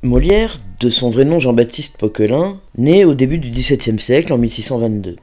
Molière, de son vrai nom Jean-Baptiste Poquelin, naît au début du XVIIe siècle en 1622.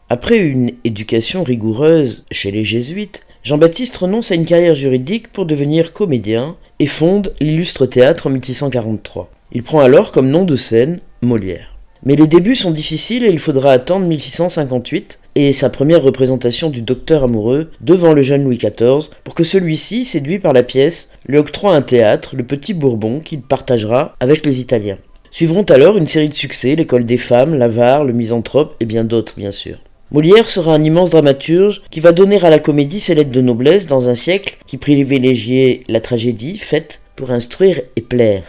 Après une éducation rigoureuse chez les jésuites, Jean-Baptiste renonce à une carrière juridique pour devenir comédien et fonde l'Illustre Théâtre en 1643. Il prend alors comme nom de scène Molière. Mais les débuts sont difficiles et il faudra attendre 1658 et sa première représentation du docteur amoureux devant le jeune Louis XIV pour que celui-ci, séduit par la pièce, lui octroie un théâtre, le Petit Bourbon, qu'il partagera avec les Italiens. Suivront alors une série de succès, l'École des femmes, l'Avare, le Misanthrope et bien d'autres bien sûr. Molière sera un immense dramaturge qui va donner à la comédie ses lettres de noblesse dans un siècle qui privilégiait la tragédie faite pour instruire et plaire.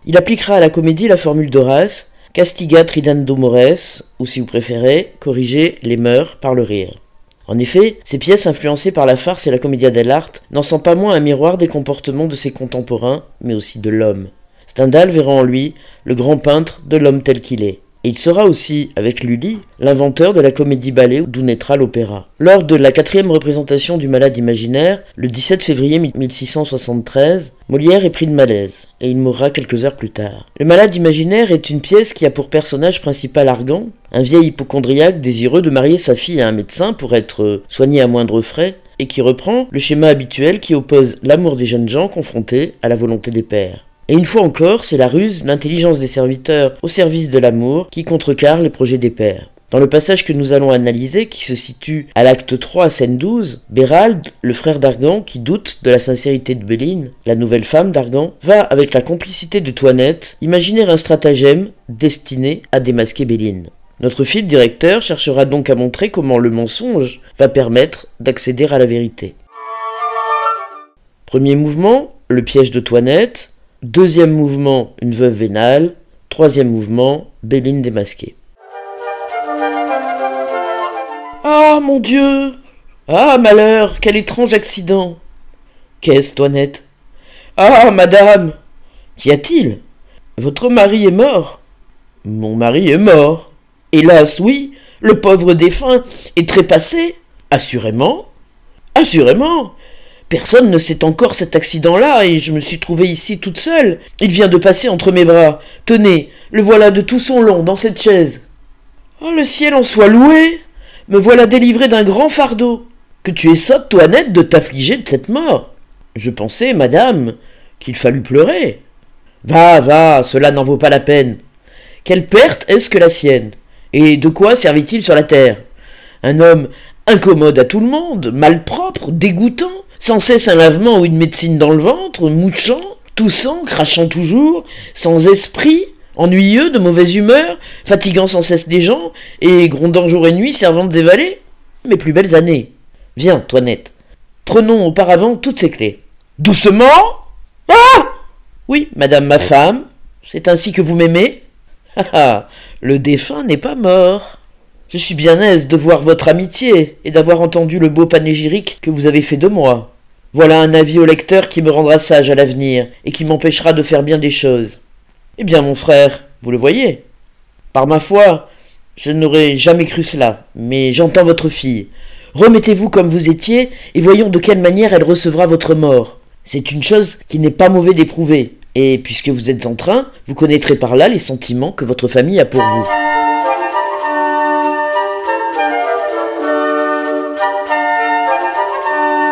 Il appliquera à la comédie la formule d'Horace, castigat ridendo mores, ou si vous préférez, corriger les mœurs par le rire. En effet, ces pièces influencées par la farce et la commedia dell'arte n'en sont pas moins un miroir des comportements de ses contemporains, mais aussi de l'homme. Stendhal verra en lui le grand peintre de l'homme tel qu'il est. Et il sera aussi, avec Lully, l'inventeur de la comédie-ballet d'où naîtra l'opéra. Lors de la 4e représentation du Malade imaginaire, le 17 février 1673, Molière est pris de malaise, et il mourra quelques heures plus tard. Le Malade imaginaire est une pièce qui a pour personnage principal Argan, un vieil hypocondriaque désireux de marier sa fille à un médecin pour être soigné à moindre frais, et qui reprend le schéma habituel qui oppose l'amour des jeunes gens confrontés à la volonté des pères. Et une fois encore, c'est la ruse, l'intelligence des serviteurs au service de l'amour qui contrecarre les projets des pères. Dans le passage que nous allons analyser, qui se situe à l'acte 3, scène 12, Bérald, le frère d'Argan, qui doute de la sincérité de Béline, la nouvelle femme d'Argan, va, avec la complicité de Toinette, imaginer un stratagème destiné à démasquer Béline. Notre fil directeur cherchera donc à montrer comment le mensonge va permettre d'accéder à la vérité. Premier mouvement, le piège de Toinette. Deuxième mouvement, une veuve vénale. Troisième mouvement, Béline démasquée. Ah, mon Dieu! Ah, malheur, quel étrange accident! Qu'est-ce, Toinette? Ah, madame! Qu'y a-t-il? Votre mari est mort. Mon mari est mort. Hélas, oui, le pauvre défunt est trépassé. Assurément. Assurément. Personne ne sait encore cet accident-là, et je me suis trouvée ici toute seule. Il vient de passer entre mes bras. Tenez, le voilà de tout son long, dans cette chaise. Oh, le ciel en soit loué! Me voilà délivrée d'un grand fardeau. Que tu es sotte, Toinette, de t'affliger de cette mort. Je pensais, madame, qu'il fallut pleurer. Va, va, cela n'en vaut pas la peine. Quelle perte est-ce que la sienne? Et de quoi servit-il sur la terre? Un homme incommode à tout le monde, malpropre, dégoûtant, sans cesse un lavement ou une médecine dans le ventre, mouchant, toussant, crachant toujours, sans esprit, ennuyeux, de mauvaise humeur, fatiguant sans cesse les gens, et grondant jour et nuit, servant des valets. Mes plus belles années. Viens, Toinette, prenons auparavant toutes ces clés. Doucement! Ah! Oui, madame ma femme, c'est ainsi que vous m'aimez? Ah ah, le défunt n'est pas mort. Je suis bien aise de voir votre amitié et d'avoir entendu le beau panégyrique que vous avez fait de moi. Voilà un avis au lecteur qui me rendra sage à l'avenir et qui m'empêchera de faire bien des choses. Eh bien, mon frère, vous le voyez. Par ma foi, je n'aurais jamais cru cela, mais j'entends votre fille. Remettez-vous comme vous étiez et voyons de quelle manière elle recevra votre mort. C'est une chose qui n'est pas mauvais d'éprouver, et puisque vous êtes en train, vous connaîtrez par là les sentiments que votre famille a pour vous.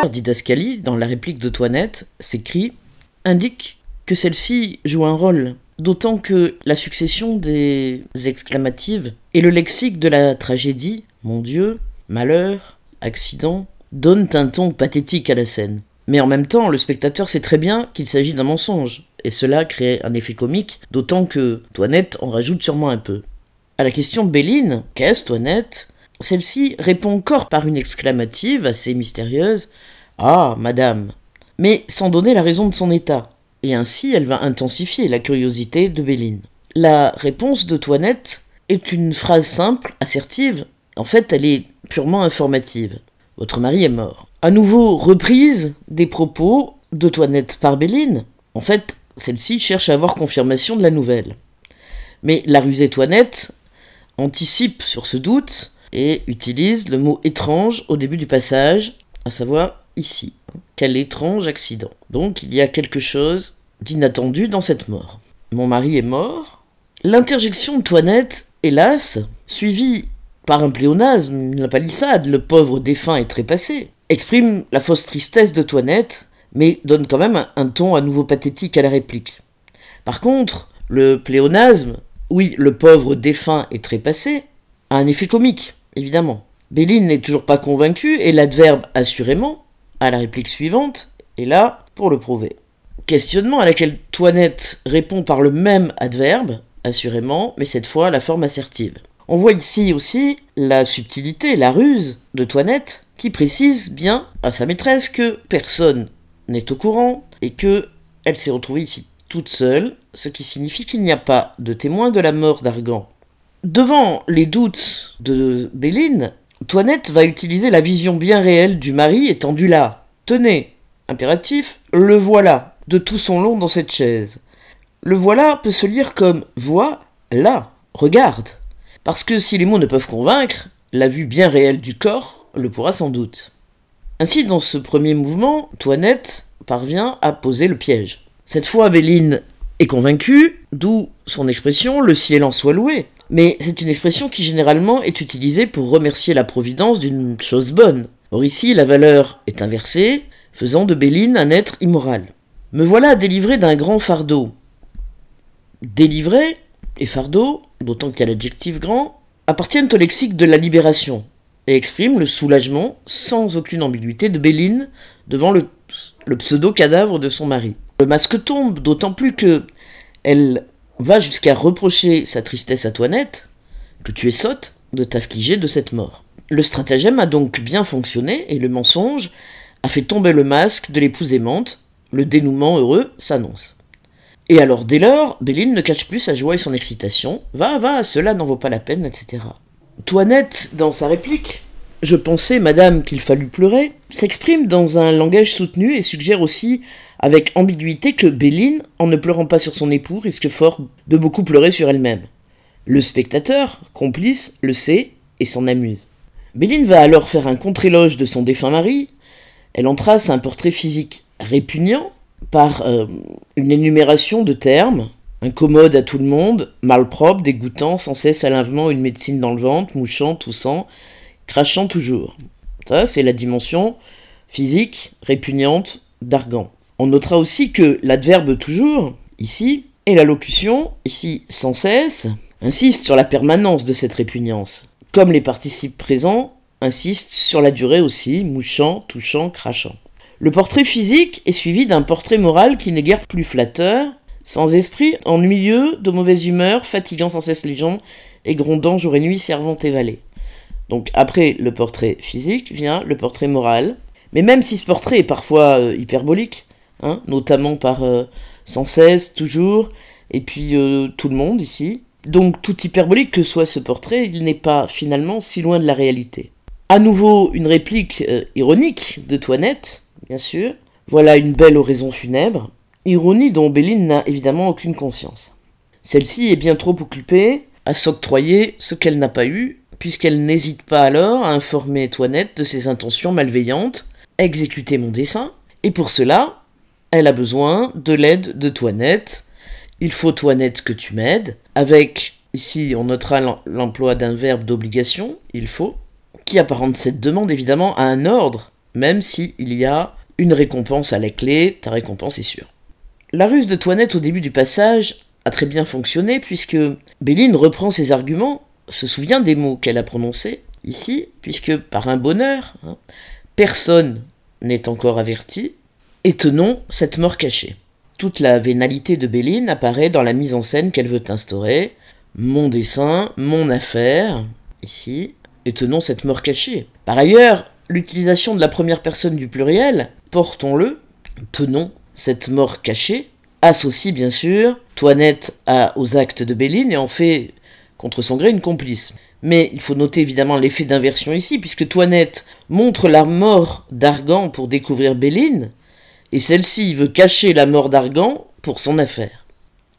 Didascalie, dans la réplique de Toinette, s'écrit « indique que celle-ci joue un rôle ». D'autant que la succession des exclamatives et le lexique de la tragédie, mon Dieu, malheur, accident, donnent un ton pathétique à la scène. Mais en même temps, le spectateur sait très bien qu'il s'agit d'un mensonge, et cela crée un effet comique, d'autant que Toinette en rajoute sûrement un peu. À la question de Béline, qu'est-ce Toinette? Celle-ci répond encore par une exclamative assez mystérieuse, « Ah, madame !» mais sans donner la raison de son état. Et ainsi, elle va intensifier la curiosité de Béline. La réponse de Toinette est une phrase simple, assertive. En fait, elle est purement informative. Votre mari est mort. À nouveau, reprise des propos de Toinette par Béline. En fait, celle-ci cherche à avoir confirmation de la nouvelle. Mais la rusée Toinette anticipe sur ce doute et utilise le mot étrange au début du passage, à savoir ici. Quel étrange accident. Donc il y a quelque chose d'inattendu dans cette mort. mon mari est mort. L'interjection de Toinette, hélas, suivie par un pléonasme, une palissade, le pauvre défunt est trépassé, exprime la fausse tristesse de Toinette, mais donne quand même un ton à nouveau pathétique à la réplique. Par contre, le pléonasme, oui, le pauvre défunt est trépassé, a un effet comique, évidemment. Béline n'est toujours pas convaincue et l'adverbe assurément, à la réplique suivante, est là pour le prouver. Questionnement à laquelle Toinette répond par le même adverbe, assurément, mais cette fois la forme assertive. On voit ici aussi la subtilité, la ruse de Toinette, qui précise bien à sa maîtresse que personne n'est au courant et que elle s'est retrouvée ici toute seule, ce qui signifie qu'il n'y a pas de témoin de la mort d'Argan. Devant les doutes de Béline, Toinette va utiliser la vision bien réelle du mari étendu là. Tenez, impératif, le voilà, de tout son long dans cette chaise. Le voilà peut se lire comme vois, là, regarde. Parce que si les mots ne peuvent convaincre, la vue bien réelle du corps le pourra sans doute. Ainsi, dans ce premier mouvement, Toinette parvient à poser le piège. Cette fois, Béline est convaincue, d'où son expression « le ciel en soit loué ». Mais c'est une expression qui généralement est utilisée pour remercier la providence d'une chose bonne. Or ici, la valeur est inversée, faisant de Béline un être immoral. Me voilà délivré d'un grand fardeau. Délivré et fardeau, d'autant qu'il y a l'adjectif grand, appartiennent au lexique de la libération et expriment le soulagement sans aucune ambiguïté de Béline devant le pseudo-cadavre de son mari. Le masque tombe, d'autant plus que elle va jusqu'à reprocher sa tristesse à Toinette, que tu es sotte de t'affliger de cette mort. Le stratagème a donc bien fonctionné et le mensonge a fait tomber le masque de l'épouse aimante, le dénouement heureux s'annonce. Et alors, dès lors, Béline ne cache plus sa joie et son excitation. Va, cela n'en vaut pas la peine, etc. Toinette, dans sa réplique, « Je pensais, madame, qu'il fallut pleurer », s'exprime dans un langage soutenu et suggère aussi, avec ambiguïté, que Béline, en ne pleurant pas sur son époux, risque fort de beaucoup pleurer sur elle-même. Le spectateur, complice, le sait et s'en amuse. Béline va alors faire un contre-éloge de son défunt mari. Elle en trace un portrait physique répugnant, par une énumération de termes, incommode à tout le monde, malpropre, dégoûtant, sans cesse à lavement, une médecine dans le ventre, mouchant, toussant, crachant toujours. Ça, c'est la dimension physique, répugnante d'Argan. On notera aussi que l'adverbe toujours, ici, et la locution, ici sans cesse, insiste sur la permanence de cette répugnance, comme les participes présents insistent sur la durée aussi, mouchant, touchant, crachant. Le portrait physique est suivi d'un portrait moral qui n'est guère plus flatteur, sans esprit, ennuyeux, de mauvaise humeur, fatigant sans cesse les gens, et grondant jour et nuit, servant et valet. Donc après le portrait physique vient le portrait moral, mais même si ce portrait est parfois hyperbolique, notamment par sans cesse, toujours, et puis tout le monde ici, donc tout hyperbolique que soit ce portrait, il n'est pas finalement si loin de la réalité. À nouveau une réplique ironique de Toinette, bien sûr. Voilà une belle oraison funèbre, ironie dont Béline n'a évidemment aucune conscience. Celle-ci est bien trop occupée à s'octroyer ce qu'elle n'a pas eu, puisqu'elle n'hésite pas alors à informer Toinette de ses intentions malveillantes, à exécuter mon dessein, et pour cela, elle a besoin de l'aide de Toinette. Il faut, Toinette, que tu m'aides, avec, ici on notera l'emploi d'un verbe d'obligation, il faut, qui apparente cette demande évidemment à un ordre, même s'il y a une récompense à la clé, ta récompense est sûre. La ruse de Toinette au début du passage a très bien fonctionné puisque Béline reprend ses arguments, se souvient des mots qu'elle a prononcés ici, puisque par un bonheur, personne n'est encore averti, et tenons cette mort cachée. Toute la vénalité de Béline apparaît dans la mise en scène qu'elle veut instaurer, mon dessein, mon affaire, ici, et tenons cette mort cachée. Par ailleurs, l'utilisation de la première personne du pluriel, portons-le, tenons cette mort cachée, associe bien sûr Toinette aux actes de Béline et en fait, contre son gré, une complice. Mais il faut noter évidemment l'effet d'inversion ici, puisque Toinette montre la mort d'Argan pour découvrir Béline, et celle-ci veut cacher la mort d'Argan pour son affaire.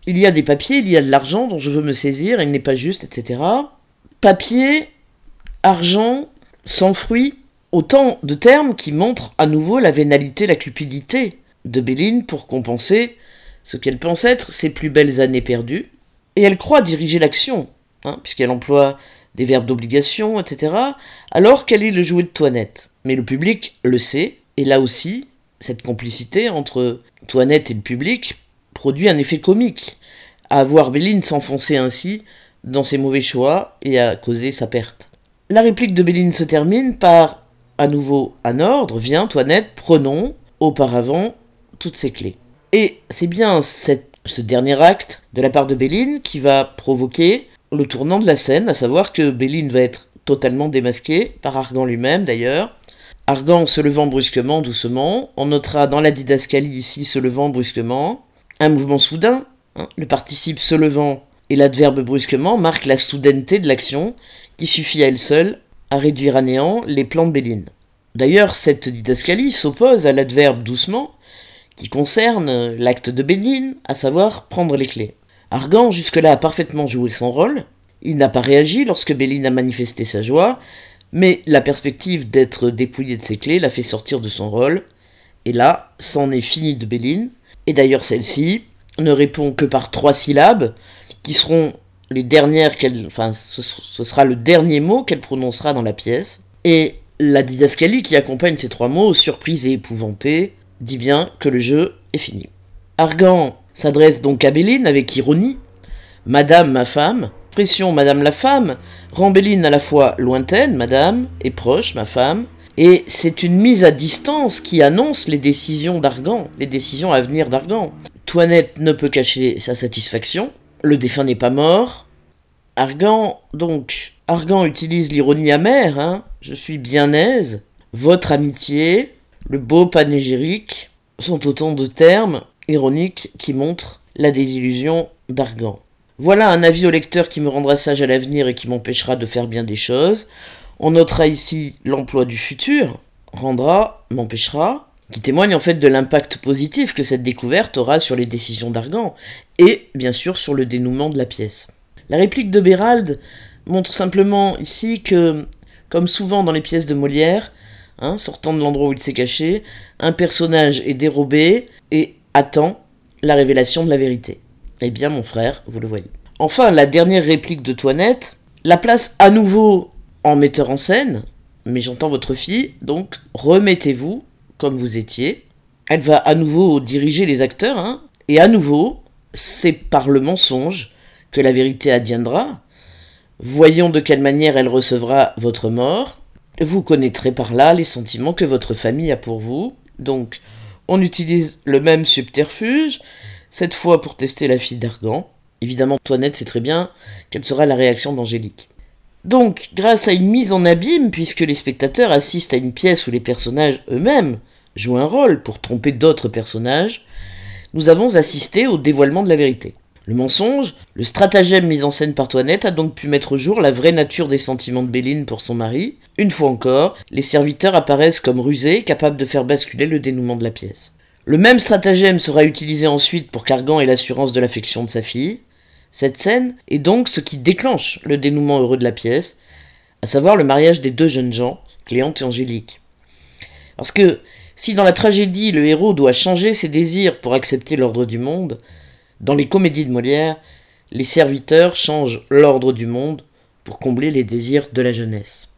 Il y a des papiers, il y a de l'argent dont je veux me saisir, il n'est pas juste, etc. Papier, argent, sans fruit, autant de termes qui montrent à nouveau la vénalité, la cupidité de Béline pour compenser ce qu'elle pense être ses plus belles années perdues, et elle croit diriger l'action, puisqu'elle emploie des verbes d'obligation, etc., alors qu'elle est le jouet de Toinette. Mais le public le sait, et là aussi, cette complicité entre Toinette et le public produit un effet comique, à voir Béline s'enfoncer ainsi dans ses mauvais choix et à causer sa perte. La réplique de Béline se termine par, à nouveau un ordre, viens Toinette, prenons, auparavant, toutes ces clés. Et c'est bien ce dernier acte de la part de Béline qui va provoquer le tournant de la scène, à savoir que Béline va être totalement démasquée, par Argan lui-même d'ailleurs. Argan se levant brusquement, doucement, on notera dans la didascalie ici se levant brusquement, un mouvement soudain, le participe se levant et l'adverbe brusquement marque la soudaineté de l'action qui suffit à elle seule à réduire à néant les plans de Béline. D'ailleurs, cette didascalie s'oppose à l'adverbe doucement, qui concerne l'acte de Béline, à savoir prendre les clés. Argan jusque-là a parfaitement joué son rôle, il n'a pas réagi lorsque Béline a manifesté sa joie, mais la perspective d'être dépouillé de ses clés l'a fait sortir de son rôle, et là, c'en est fini de Béline, et d'ailleurs celle-ci ne répond que par 3 syllabes, qui seront les dernières ce sera le dernier mot qu'elle prononcera dans la pièce, et la didascalie qui accompagne ces 3 mots, surprise et épouvantée, dit bien que le jeu est fini. Argan s'adresse donc à Béline avec ironie. Madame ma femme, expression Madame la femme, rend Béline à la fois lointaine, Madame, et proche, ma femme, et c'est une mise à distance qui annonce les décisions d'Argan, les décisions à venir d'Argan. Toinette ne peut cacher sa satisfaction, le défunt n'est pas mort. Argan utilise l'ironie amère, je suis bien aise, votre amitié, le beau panégyrique, sont autant de termes ironiques qui montrent la désillusion d'Argan. Voilà un avis au lecteur qui me rendra sage à l'avenir et qui m'empêchera de faire bien des choses. On notera ici l'emploi du futur, rendra, m'empêchera, qui témoigne en fait de l'impact positif que cette découverte aura sur les décisions d'Argan, et bien sûr sur le dénouement de la pièce. La réplique de Béralde montre simplement ici que, comme souvent dans les pièces de Molière, sortant de l'endroit où il s'est caché, un personnage est dérobé et attend la révélation de la vérité. Eh bien mon frère, vous le voyez. Enfin, la dernière réplique de Toinette la place à nouveau en metteur en scène, mais j'entends votre fille, donc remettez-vous comme vous étiez. Elle va à nouveau diriger les acteurs, et à nouveau, c'est par le mensonge que la vérité adviendra. Voyons de quelle manière elle recevra votre mort. Vous connaîtrez par là les sentiments que votre famille a pour vous. Donc, on utilise le même subterfuge, cette fois pour tester la fille d'Argan. Évidemment, Toinette sait très bien quelle sera la réaction d'Angélique. Donc, grâce à une mise en abîme, puisque les spectateurs assistent à une pièce où les personnages eux-mêmes jouent un rôle pour tromper d'autres personnages, nous avons assisté au dévoilement de la vérité. Le mensonge, le stratagème mis en scène par Toinette a donc pu mettre au jour la vraie nature des sentiments de Béline pour son mari. Une fois encore, les serviteurs apparaissent comme rusés, capables de faire basculer le dénouement de la pièce. Le même stratagème sera utilisé ensuite pour qu'Argan ait l'assurance de l'affection de sa fille. Cette scène est donc ce qui déclenche le dénouement heureux de la pièce, à savoir le mariage des 2 jeunes gens, Cléante et Angélique. Parce que, si dans la tragédie le héros doit changer ses désirs pour accepter l'ordre du monde, dans les comédies de Molière, les serviteurs changent l'ordre du monde pour combler les désirs de la jeunesse.